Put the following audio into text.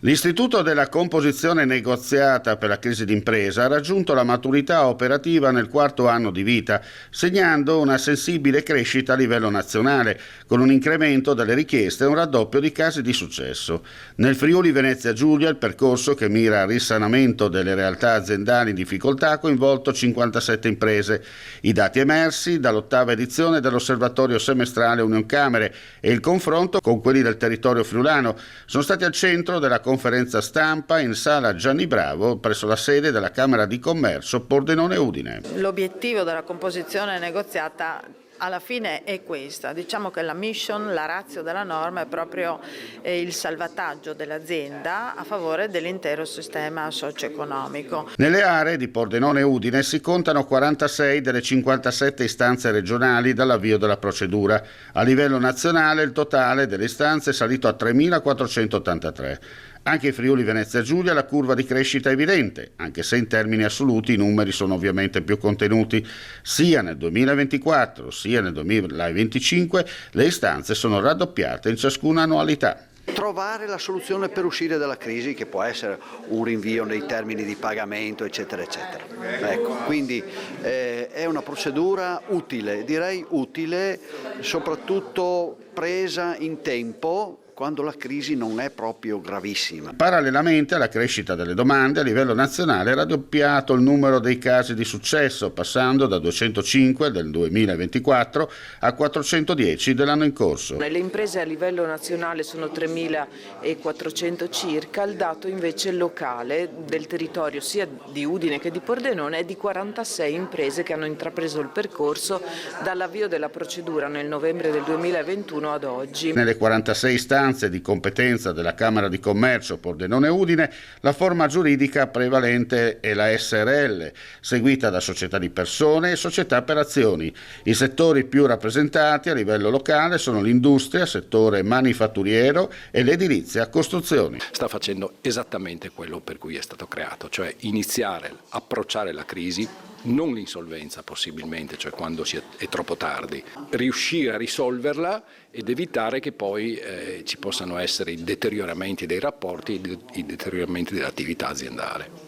L'Istituto della composizione negoziata per la crisi d'impresa ha raggiunto la maturità operativa nel quarto anno di vita, segnando una sensibile crescita a livello nazionale, con un incremento delle richieste e un raddoppio di casi di successo. Nel Friuli Venezia Giulia il percorso, che mira al risanamento delle realtà aziendali in difficoltà, ha coinvolto 57 imprese. I dati emersi dall'ottava edizione dell'Osservatorio semestrale Unioncamere e il confronto con quelli del territorio friulano sono stati al centro della conferenza stampa in sala Gianni Bravo presso la sede della Camera di Commercio Pordenone Udine. L'obiettivo della composizione negoziata alla fine è questa. Diciamo che la mission, la ratio della norma è proprio il salvataggio dell'azienda a favore dell'intero sistema socio-economico. Nelle aree di Pordenone Udine si contano 46 delle 57 istanze regionali dall'avvio della procedura. A livello nazionale il totale delle istanze è salito a 3.483. Anche in Friuli Venezia Giulia la curva di crescita è evidente, anche se in termini assoluti i numeri sono ovviamente più contenuti. Sia nel 2024 sia nel 2025 le istanze sono raddoppiate in ciascuna annualità. Trovare la soluzione per uscire dalla crisi, che può essere un rinvio nei termini di pagamento, eccetera, eccetera. Ecco, quindi è una procedura utile, direi utile, soprattutto presa in tempo, quando la crisi non è proprio gravissima. Parallelamente alla crescita delle domande, a livello nazionale è raddoppiato il numero dei casi di successo, passando da 205 del 2024 a 410 dell'anno in corso. Le imprese a livello nazionale sono 3.400 circa, il dato invece locale del territorio sia di Udine che di Pordenone è di 46 imprese che hanno intrapreso il percorso dall'avvio della procedura nel novembre del 2021 ad oggi. Nelle 46 istanze di competenza della Camera di Commercio Pordenone Udine, la forma giuridica prevalente è la SRL, seguita da società di persone e società per azioni. I settori più rappresentati a livello locale sono l'industria, settore manifatturiero e l'edilizia costruzioni. Sta facendo esattamente quello per cui è stato creato, cioè iniziare, approcciare la crisi, non l'insolvenza possibilmente, cioè quando è troppo tardi, riuscire a risolverla ed evitare che poi ci possano essere i deterioramenti dei rapporti, i deterioramenti dell'attività aziendale.